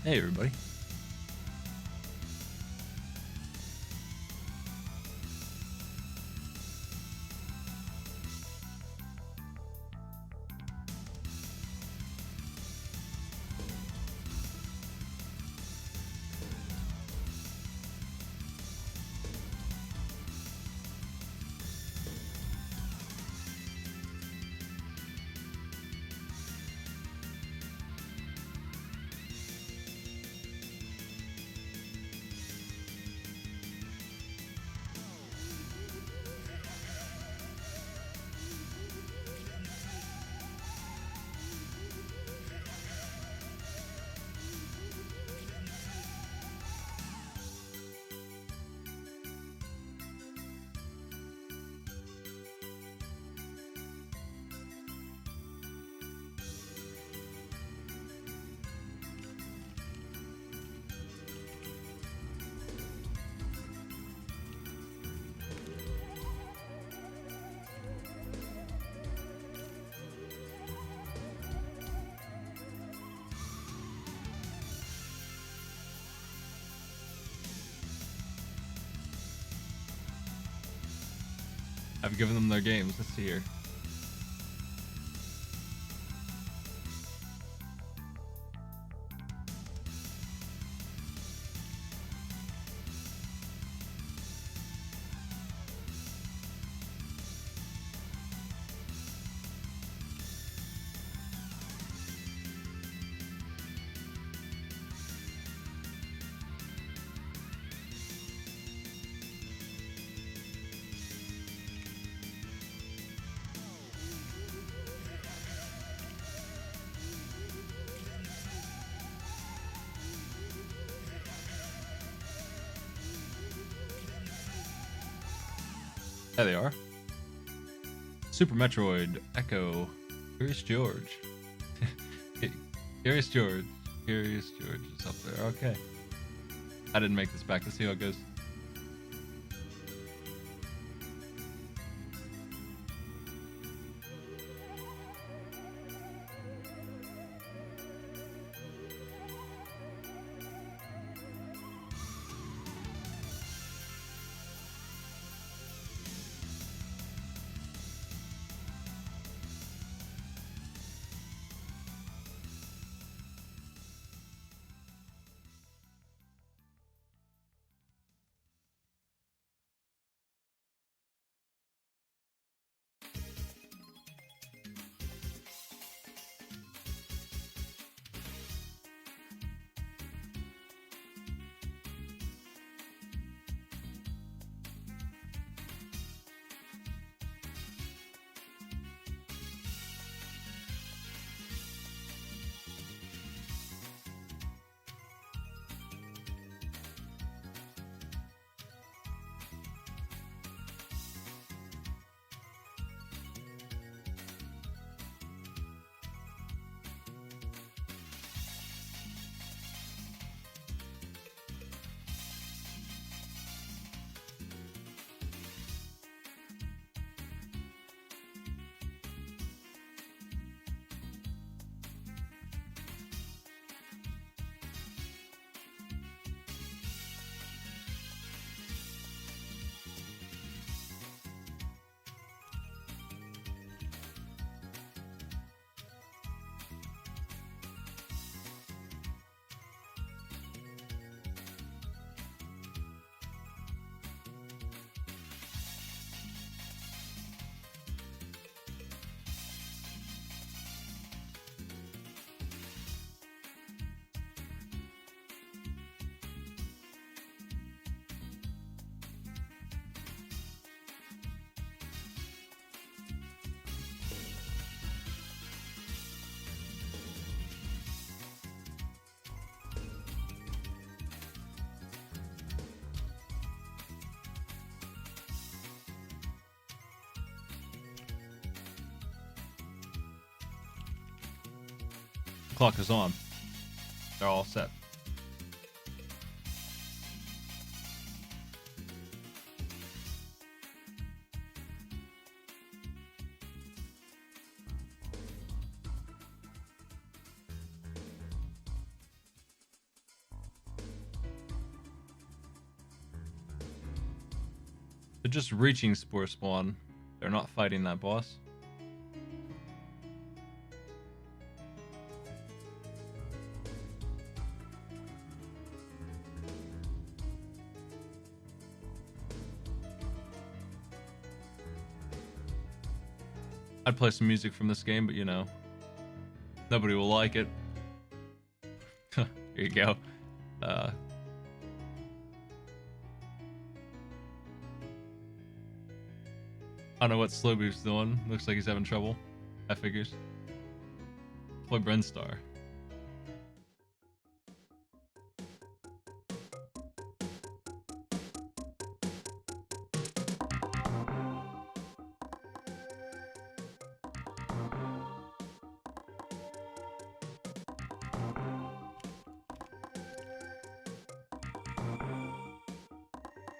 Hey, everybody. I've given them their games. Let's see here. There they are. Super Metroid Echo. Curious George. Curious George. Curious George is up there. Okay. I didn't make this back. Let's see how it goes. Clock is on. They're all set. They're just reaching Spore Spawn. They're not fighting that boss. I'd play some music from this game, but you know, nobody will like it. Here you go. I don't know what Slowbeef's doing. Looks like he's having trouble. That figures. Play Brinstar.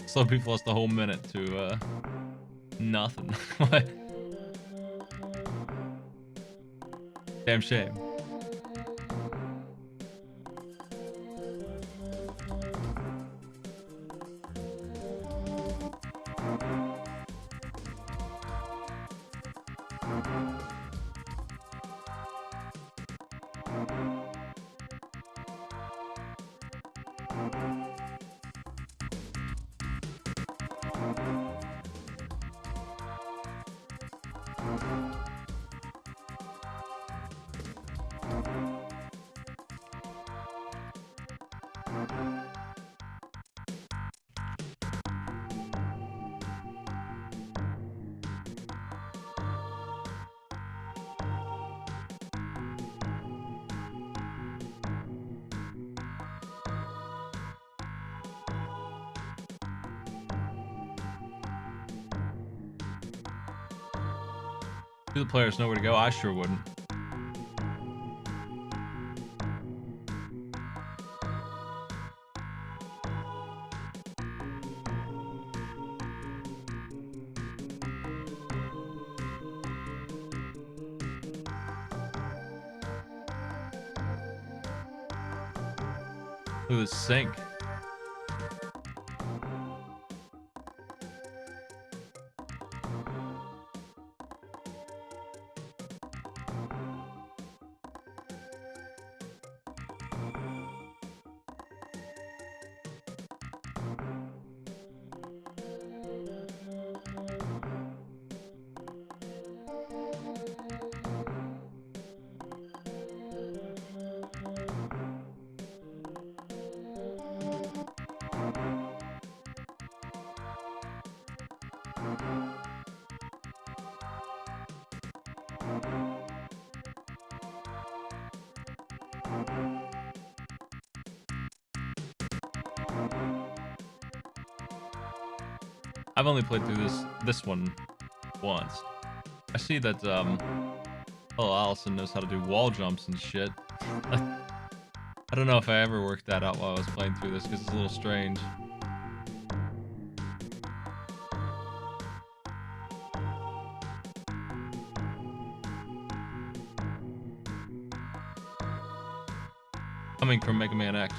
Slowbeef lost a whole minute to nothing. What? Damn shame. Do the players know where to go? I sure wouldn't. Look at this sink. I've only played through this one once. I see that oh, Allison knows how to do wall jumps and shit. I don't know if I ever worked that out while I was playing through this because it's a little strange. Coming from Mega Man X.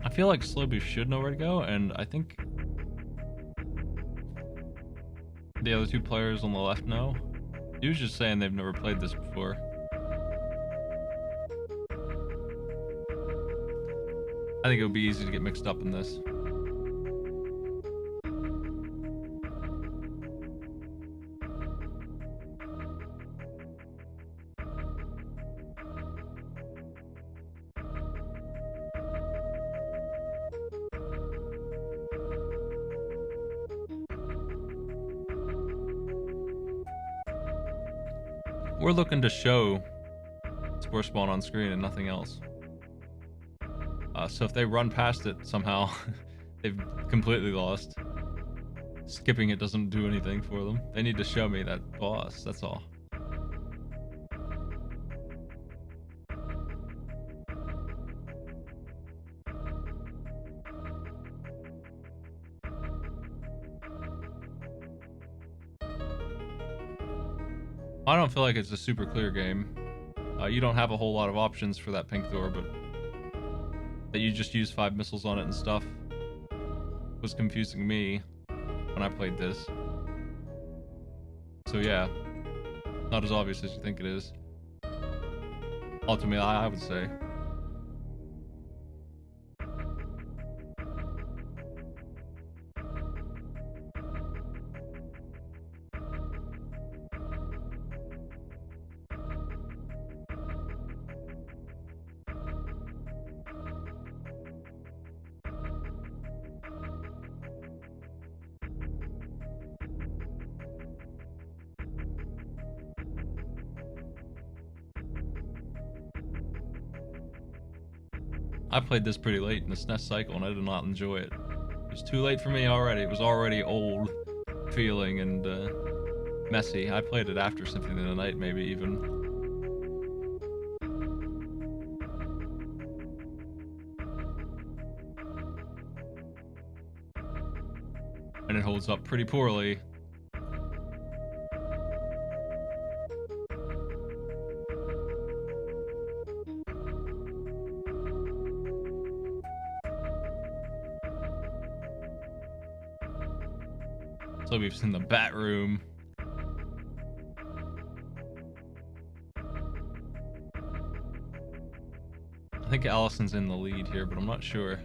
I feel like Slowbeef should know where to go, and I think the other two players on the left know. He was just saying they've never played this before. I think it would be easy to get mixed up in this. We're looking to show Spore Spawn on screen and nothing else. So if they run past it somehow, they've completely lost. Skipping it doesn't do anything for them. They need to show me that boss, that's all. I don't feel like it's a super clear game. You don't have a whole lot of options for that pink door, but that you just use 5 missiles on it and stuff was confusing me when I played this. So yeah, not as obvious as you think it is. Ultimately, I would say. I played this pretty late in the SNES cycle and I did not enjoy it. It was too late for me already. It was already old feeling and messy. I played it after Symphony of the Night, maybe even. And it holds up pretty poorly. So we've seen the Bat Room. I think Allison's in the lead here, but I'm not sure.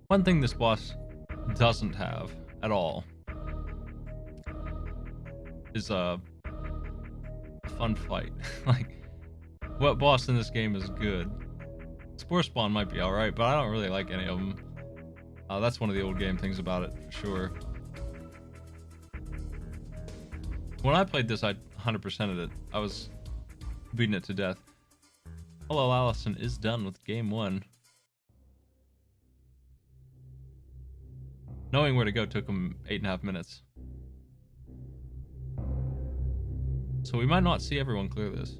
One thing this boss doesn't have at all is a fun fight. Like, what boss in this game is good? Spore Spawn might be alright, but I don't really like any of them. That's one of the old game things about it, for sure. When I played this, I 100%ed it. I was beating it to death. Hello, Allison is done with game 1. Knowing where to go took him 8.5 minutes. So we might not see everyone clear this.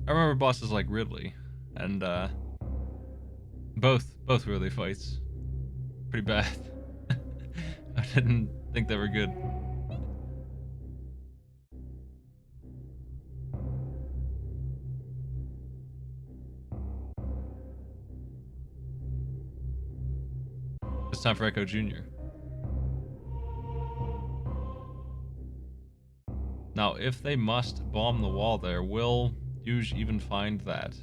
I remember bosses like Ridley, and both Ridley fights pretty bad. I didn't think they were good. It's time for Echo Jr. Now, if they must bomb the wall there, will Yuge even find that?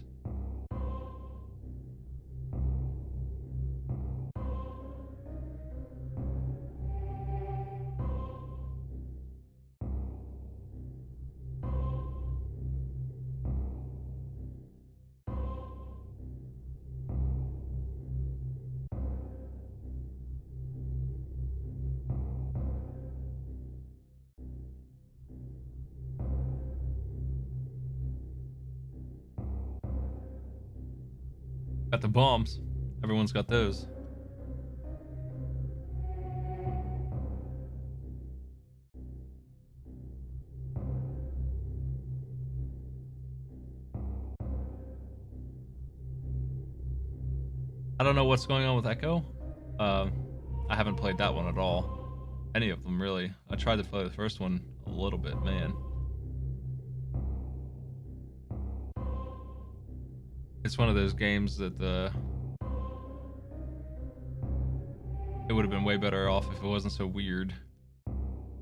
Got the bombs. Everyone's got those. I don't know what's going on with Echo. I haven't played that one at all. any of them really. I tried to play the first one a little bit, man. It's one of those games that it would have been way better off if it wasn't so weird.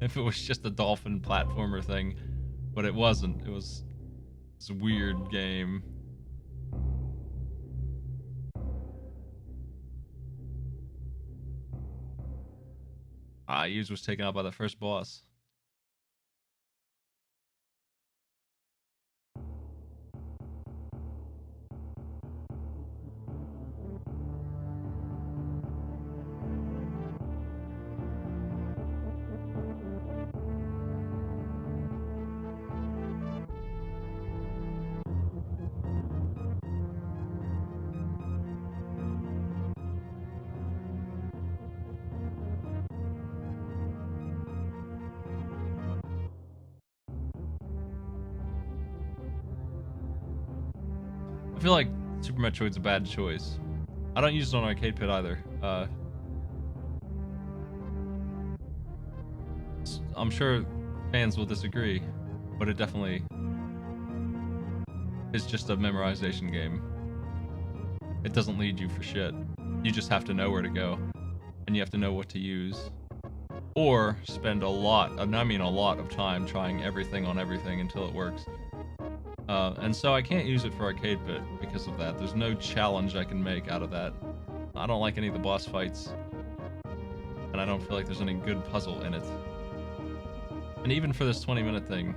If it was just a dolphin platformer thing, but it wasn't. It's a weird game. Hughes was taken out by the first boss. I feel like Super Metroid's a bad choice. I don't use it on Arcade Pit either. I'm sure fans will disagree, but it definitely is just a memorization game. It doesn't lead you for shit. You just have to know where to go, and you have to know what to use. Or spend a lot, and I mean a lot of time trying everything on everything until it works. And so I can't use it for Arcade Pit because of that. There's no challenge I can make out of that. I don't like any of the boss fights, and I don't feel like there's any good puzzle in it. And even for this 20-minute thing,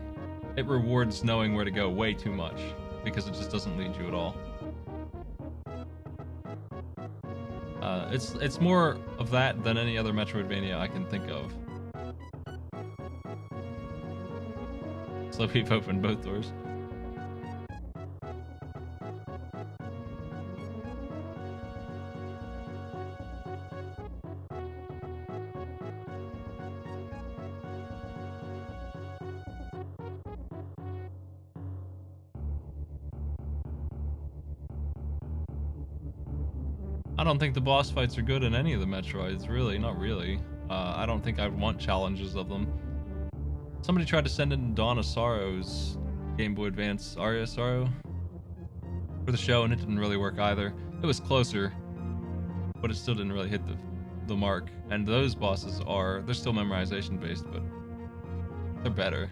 it rewards knowing where to go way too much, because it just doesn't lead you at all. It's more of that than any other Metroidvania I can think of. Slow peep open both doors. I don't think the boss fights are good in any of the Metroids, really, not really. I don't think I'd want challenges of them. Somebody tried to send in Dawn of Sorrow's Game Boy Advance Aria of Sorrow for the show, and it didn't really work either. It was closer, but it still didn't really hit the mark. And those bosses they're still memorization based, but they're better.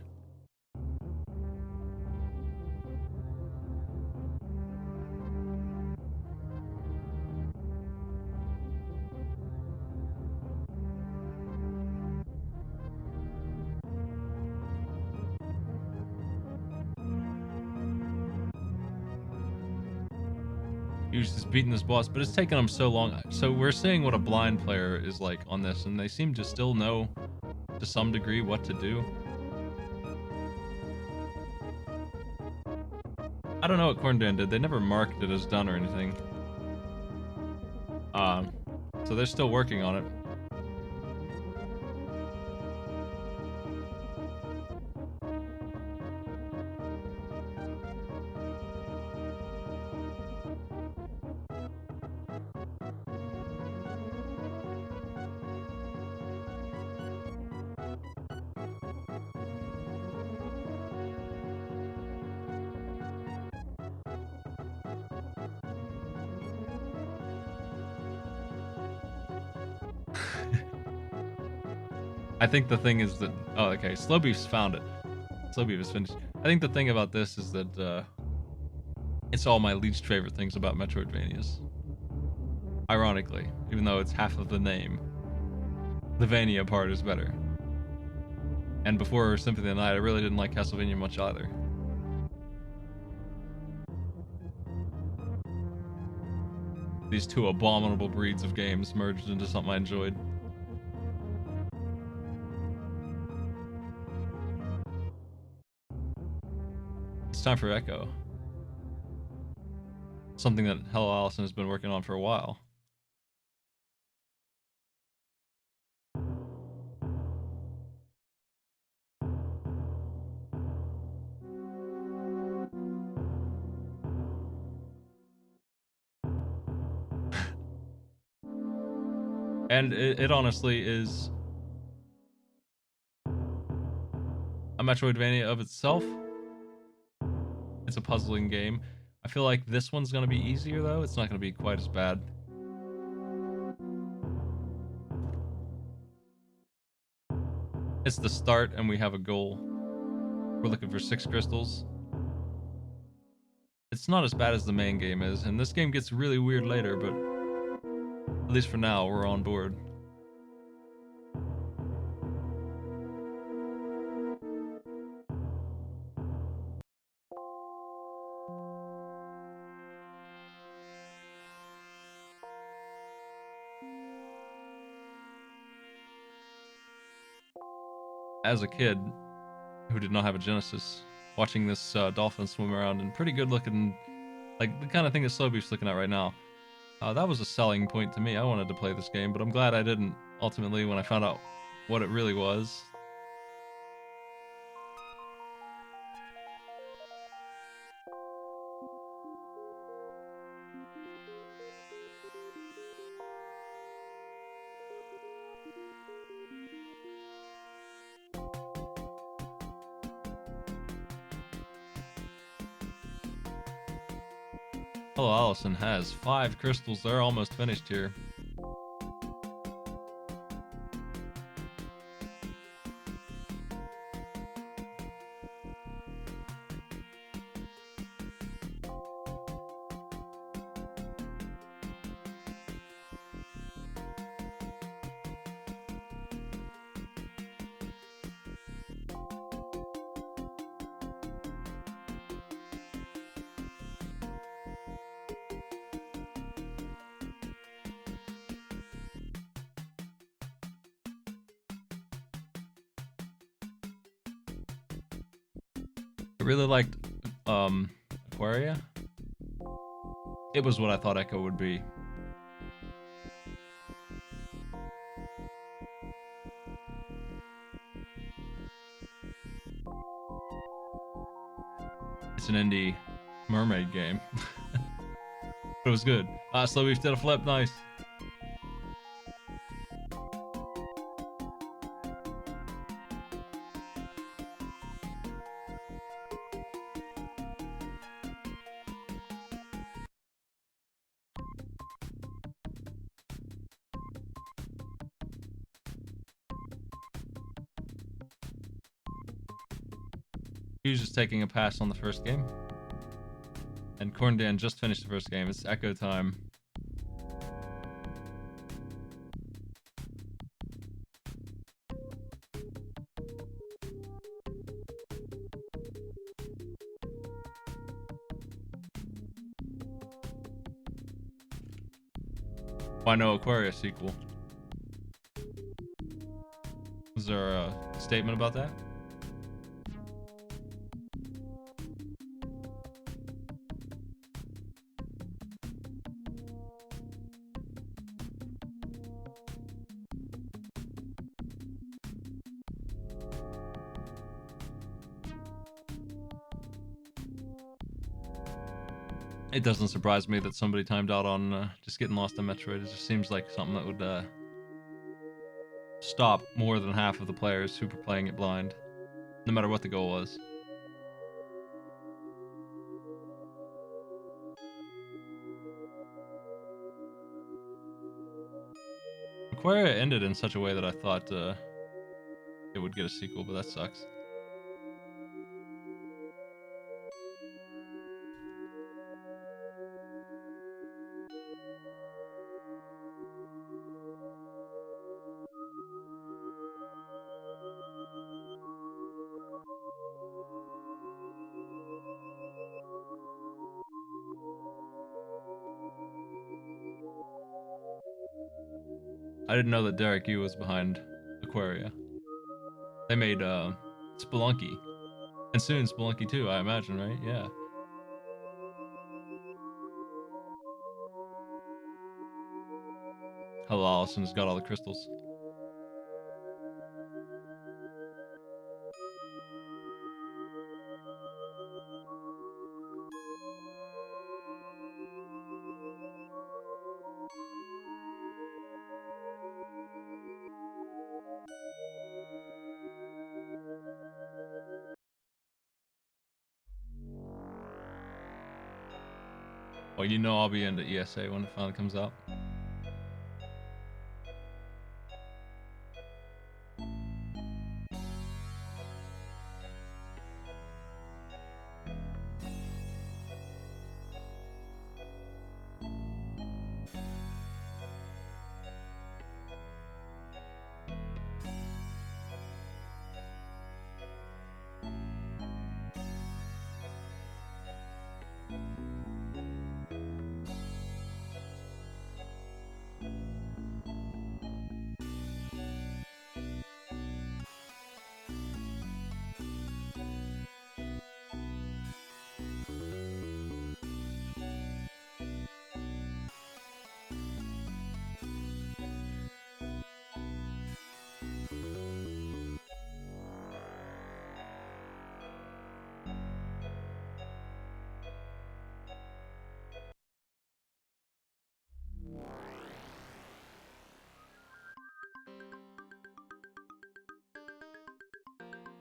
He was just beating this boss, but it's taken him so long. So we're seeing what a blind player is like on this, and they seem to still know to some degree what to do. I don't know what Corndan did. They never marked it as done or anything. So they're still working on it. I think the thing is that okay, Slowbeef's found it. Slowbeef is finished. I think the thing about this is that it's all my least favorite things about Metroidvanias. Ironically, even though it's half of the name, the Vania part is better. And before Symphony of the Night, I really didn't like Castlevania much either. These two abominable breeds of games merged into something I enjoyed. It's time for Echo. Something that Hello Allison has been working on for a while. And it honestly is a Metroidvania of itself. It's a puzzling game. I feel like this one's gonna be easier though. It's not gonna be quite as bad. It's the start and we have a goal. We're looking for 6 crystals. It's not as bad as the main game is, and this game gets really weird later, but at least for now, we're on board. As a kid who did not have a Genesis, watching this dolphin swim around and pretty good looking, like the kind of thing that Slowbeef's looking at right now, that was a selling point to me. I wanted to play this game, but I'm glad I didn't ultimately when I found out what it really was. Hello, Allison has 5 crystals. They're almost finished here. I really liked Aquaria. It was what I thought Echo would be. It's an indie mermaid game. But it was good. Slowbeef did a flip, nice. He was just taking a pass on the first game. And Corndan just finished the first game. It's Echo time. Why no Aquaria sequel? Was there a statement about that? It doesn't surprise me that somebody timed out on just getting lost in Metroid. It just seems like something that would stop more than half of the players who were playing it blind, no matter what the goal was. Aquaria ended in such a way that I thought it would get a sequel, but that sucks. I didn't know that Derek Yu was behind Aquaria. They made Spelunky. And soon Spelunky 2, I imagine, right? Yeah. Hello, Allison's got all the crystals. Well, you know I'll be into ESA when it finally comes out.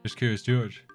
Just curious, George.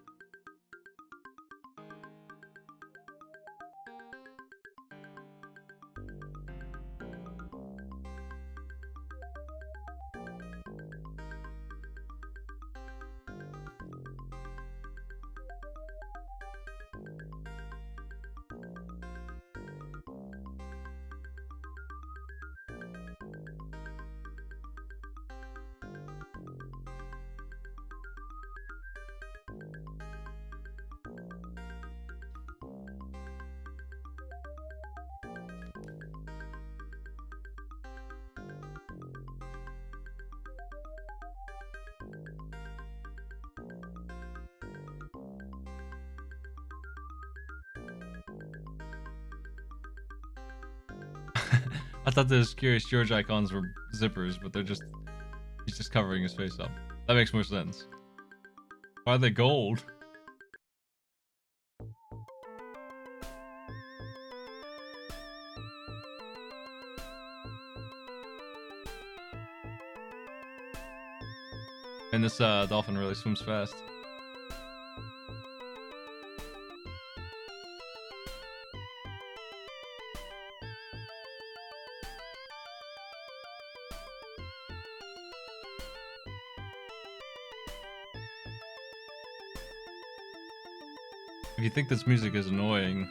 I thought those Curious George icons were zippers, but he's just covering his face up. That makes more sense. Why are they gold? And this dolphin really swims fast. If you think this music is annoying,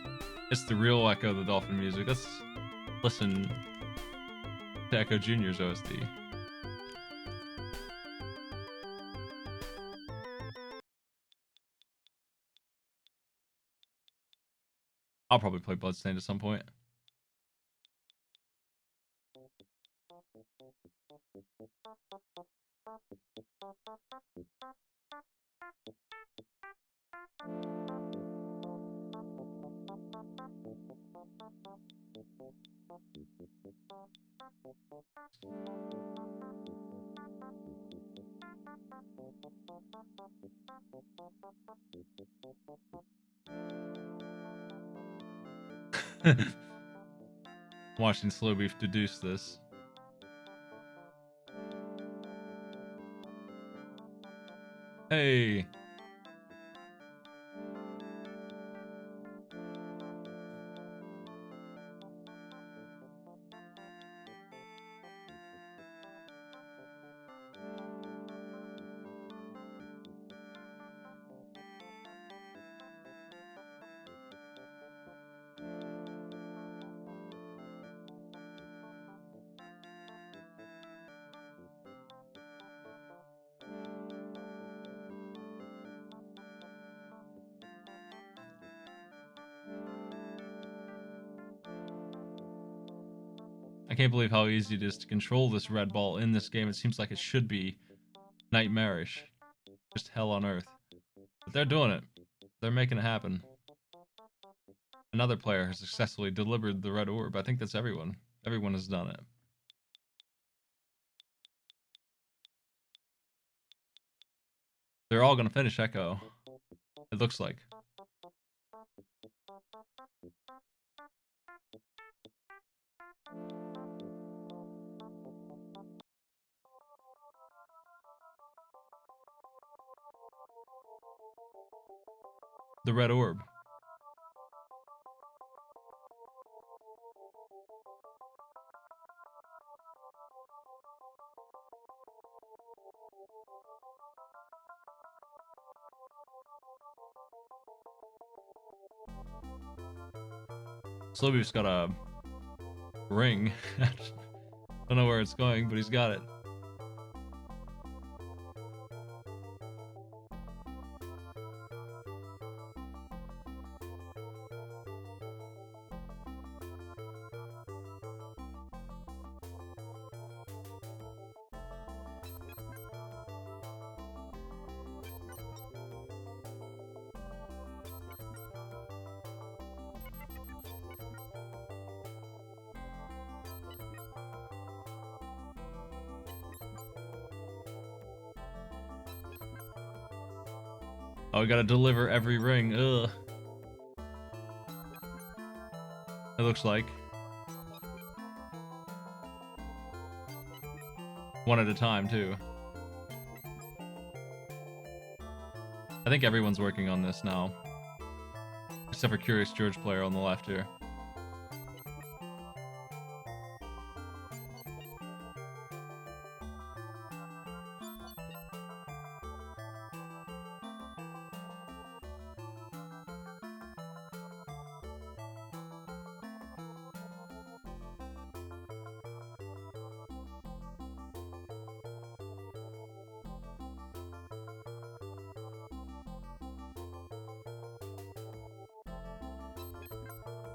it's the real Echo the Dolphin music. Let's listen to Echo Jr.'s OST. I'll probably play Bloodstained at some point. Watching Slow Beef deduce this. Hey. I can't believe how easy it is to control this red ball in this game. It seems like it should be nightmarish. Just hell on earth. But they're doing it. They're making it happen. Another player has successfully delivered the red orb. I think that's everyone. Everyone has done it. They're all going to finish Echo. It looks like. The red orb. Slowbeef's got a ring. Don't know where it's going, but he's got it. Oh, I gotta deliver every ring. Ugh. It looks like. One at a time, too. I think everyone's working on this now. Except for Curious George player on the left here.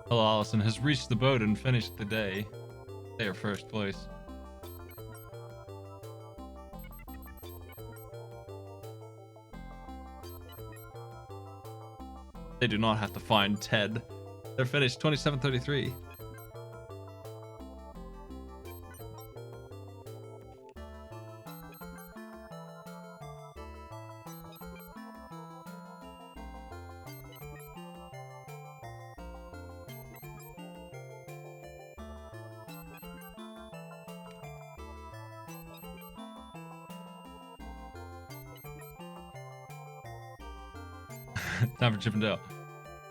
Hello, Allison has reached the boat and finished the day. They are first place. They do not have to find Ted. They're finished 27:33. Time for Chip and Dale.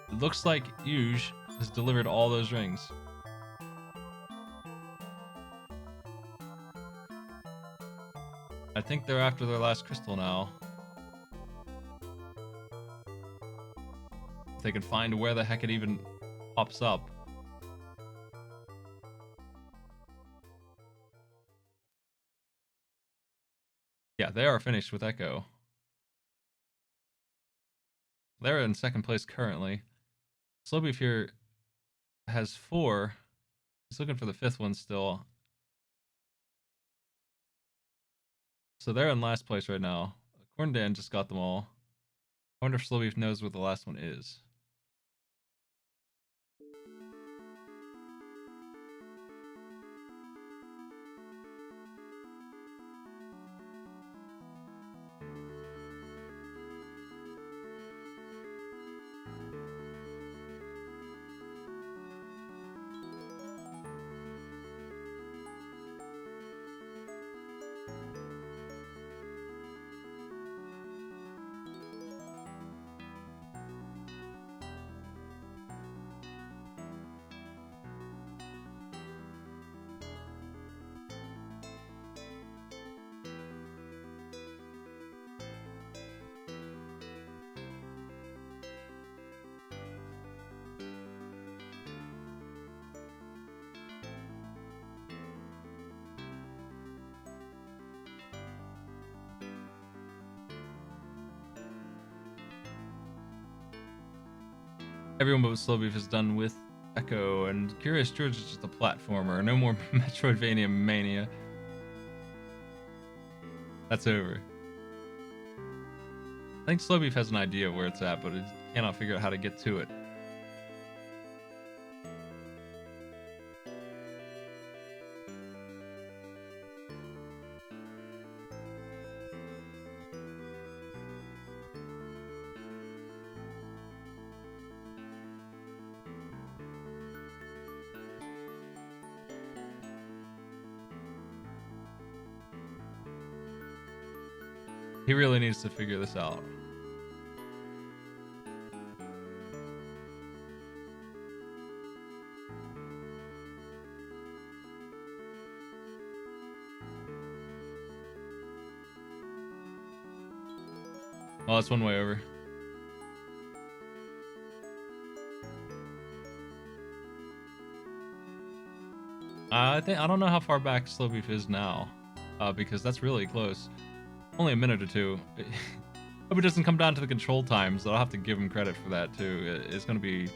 It looks like Yuge has delivered all those rings. I think they're after their last crystal now. If they can find where the heck it even pops up. Yeah, they are finished with Echo. They're in second place currently. Slowbeef here has 4. He's looking for the 5th one still. So they're in last place right now. Corndan just got them all. I wonder if Slowbeef knows what the last one is. Everyone but Slowbeef is done with Echo, and Curious George is just a platformer. No more Metroidvania mania. That's over. I think Slowbeef has an idea of where it's at, but it cannot figure out how to get to it. He really needs to figure this out. Well, that's one way over. I don't know how far back Slow Beef is now, because that's really close. Only a minute or two. Hope it doesn't come down to the control times. I'll have to give him credit for that too. It's gonna be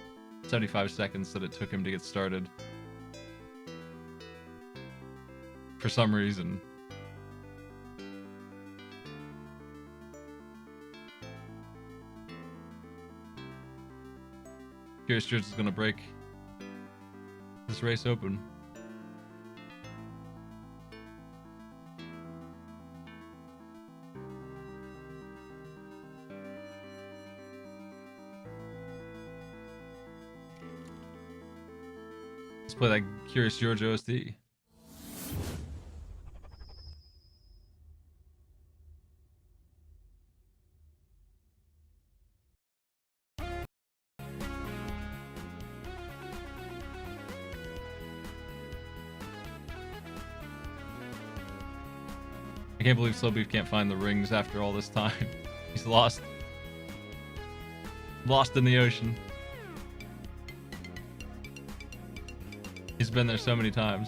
75 seconds that it took him to get started. For some reason. Curious George is gonna break this race open. Let's play that Curious George OSD. I can't believe Slow Beef can't find the rings after all this time. He's lost. Lost in the ocean. He's been there so many times.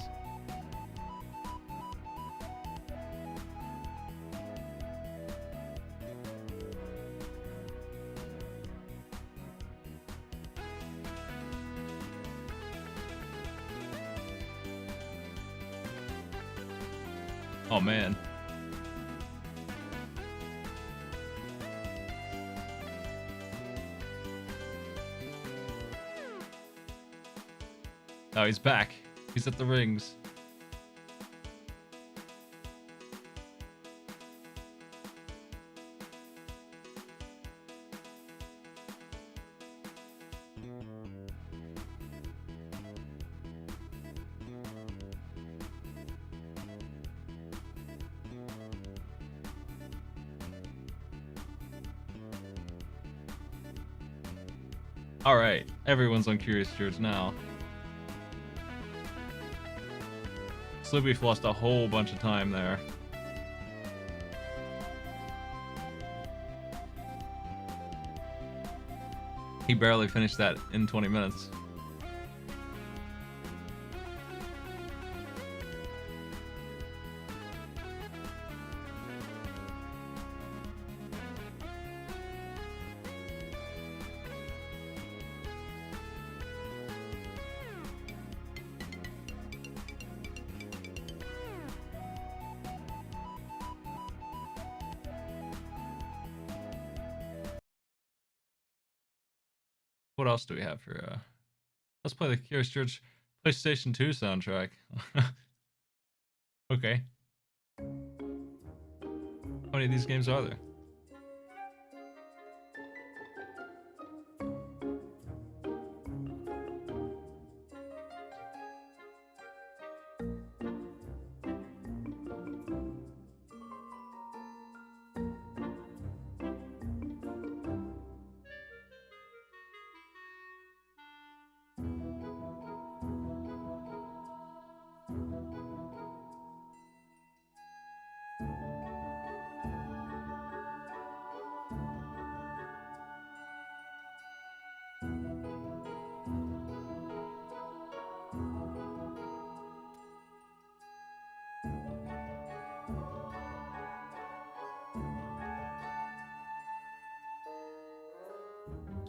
Oh man. Oh, he's back. He's at the rings. All right, everyone's on Curious George now. Slow Beef lost a whole bunch of time there. He barely finished that in 20 minutes. What else do we have for let's play the Curious George PlayStation 2 soundtrack. Okay. How many of these games are there?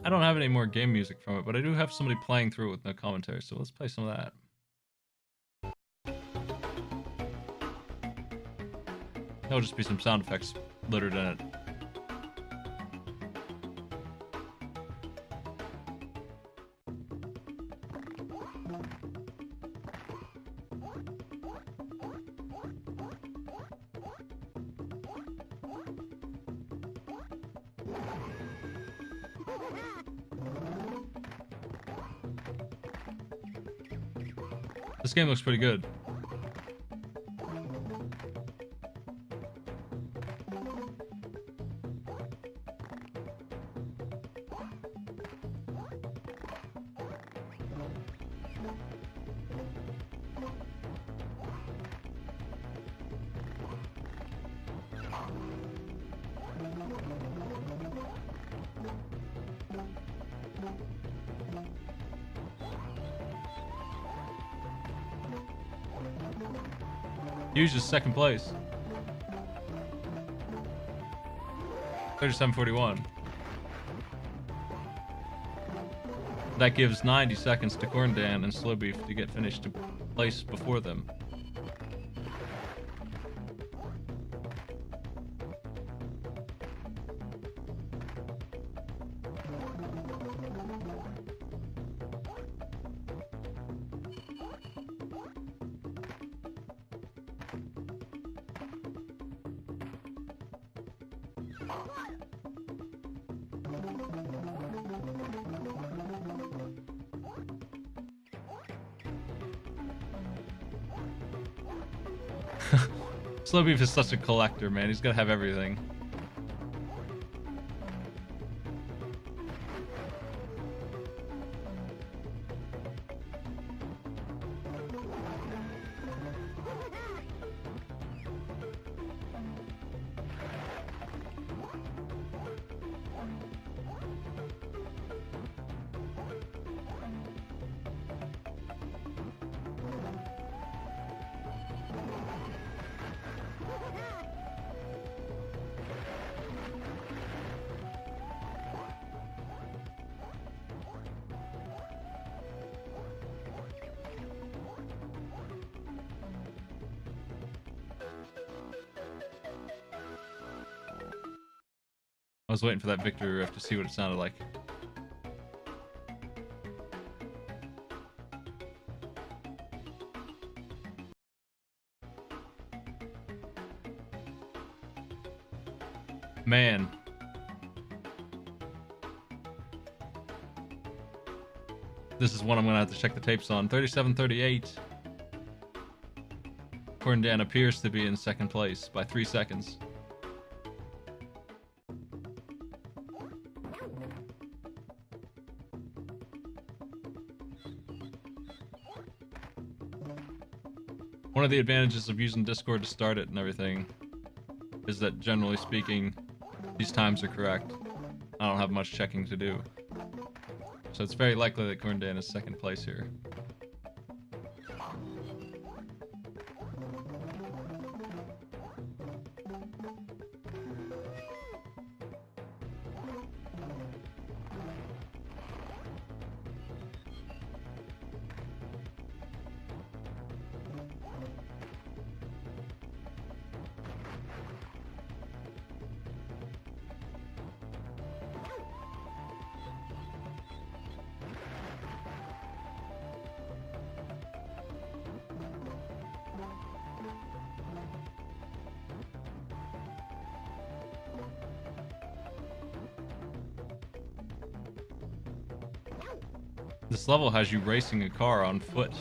I don't have any more game music from it, but I do have somebody playing through it with no commentary, so let's play some of that. There'll just be some sound effects littered in it. This game looks pretty good. Hughes is second place. 37:41. That gives 90 seconds to Corn Dan and Slow Beef to get finished to place before them. Slow Beef is such a collector, man. He's gonna have everything. I was waiting for that victory riff to see what it sounded like. Man. This is one I'm gonna have to check the tapes on. 37:38. Corn Dan appears to be in second place by 3 seconds. One of the advantages of using Discord to start it and everything is that, generally speaking, these times are correct. I don't have much checking to do. So it's very likely that Corn Dan is second place here. This level has you racing a car on foot.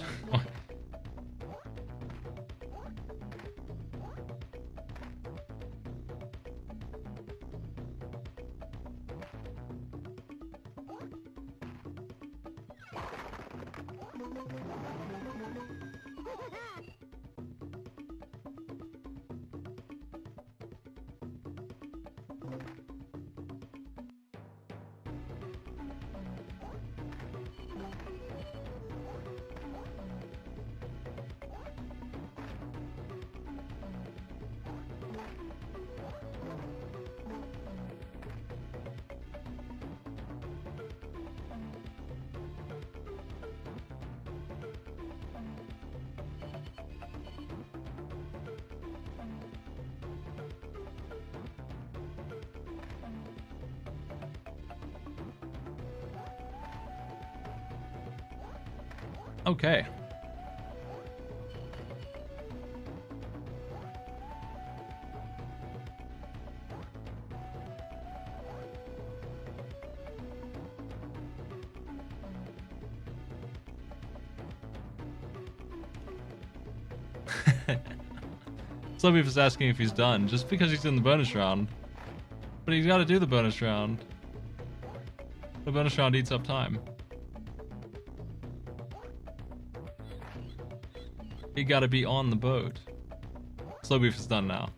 Okay. Slow Beef is asking if he's done, just because he's in the bonus round. But he's got to do the bonus round. The bonus round eats up time. You gotta be on the boat. Slow Beef is done now.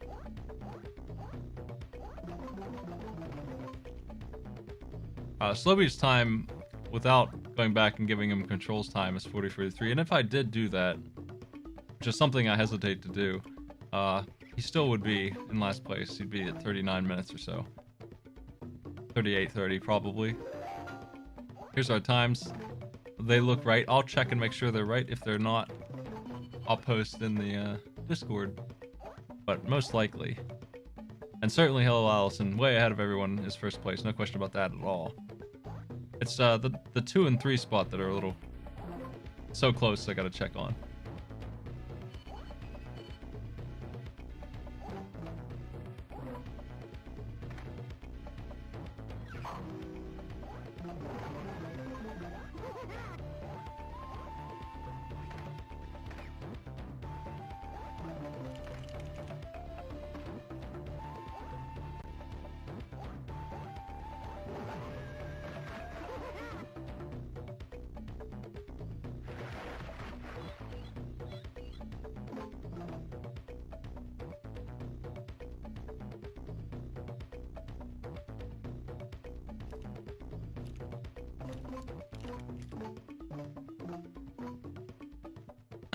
Slow Beef's time, without going back and giving him controls time, is 40:43. And if I did do that, which is something I hesitate to do, he still would be in last place. He'd be at 39 minutes or so. 38:30 probably. Here's our times. They look right. I'll check and make sure they're right. If they're not, I'll post in the Discord. But most likely. And certainly Hello Allison, way ahead of everyone, is first place. No question about that at all. It's the 2 and 3 spot that are a little so close I gotta check on.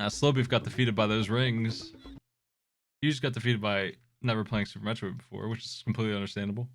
Slow Beef got defeated by those rings. You just got defeated by never playing Super Metroid before, which is completely understandable.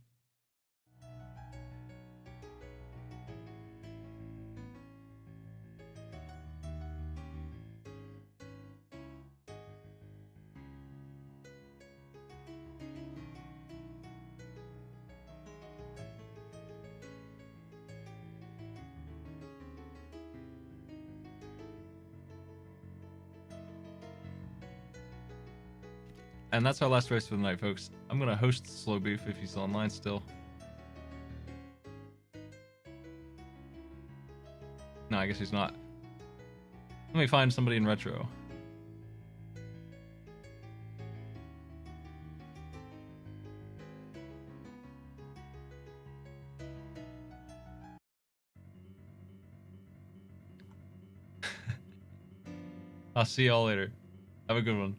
And that's our last race for the night, folks. I'm gonna host Slow Beef if he's online still. No, I guess he's not. Let me find somebody in retro. I'll see y'all later. Have a good one.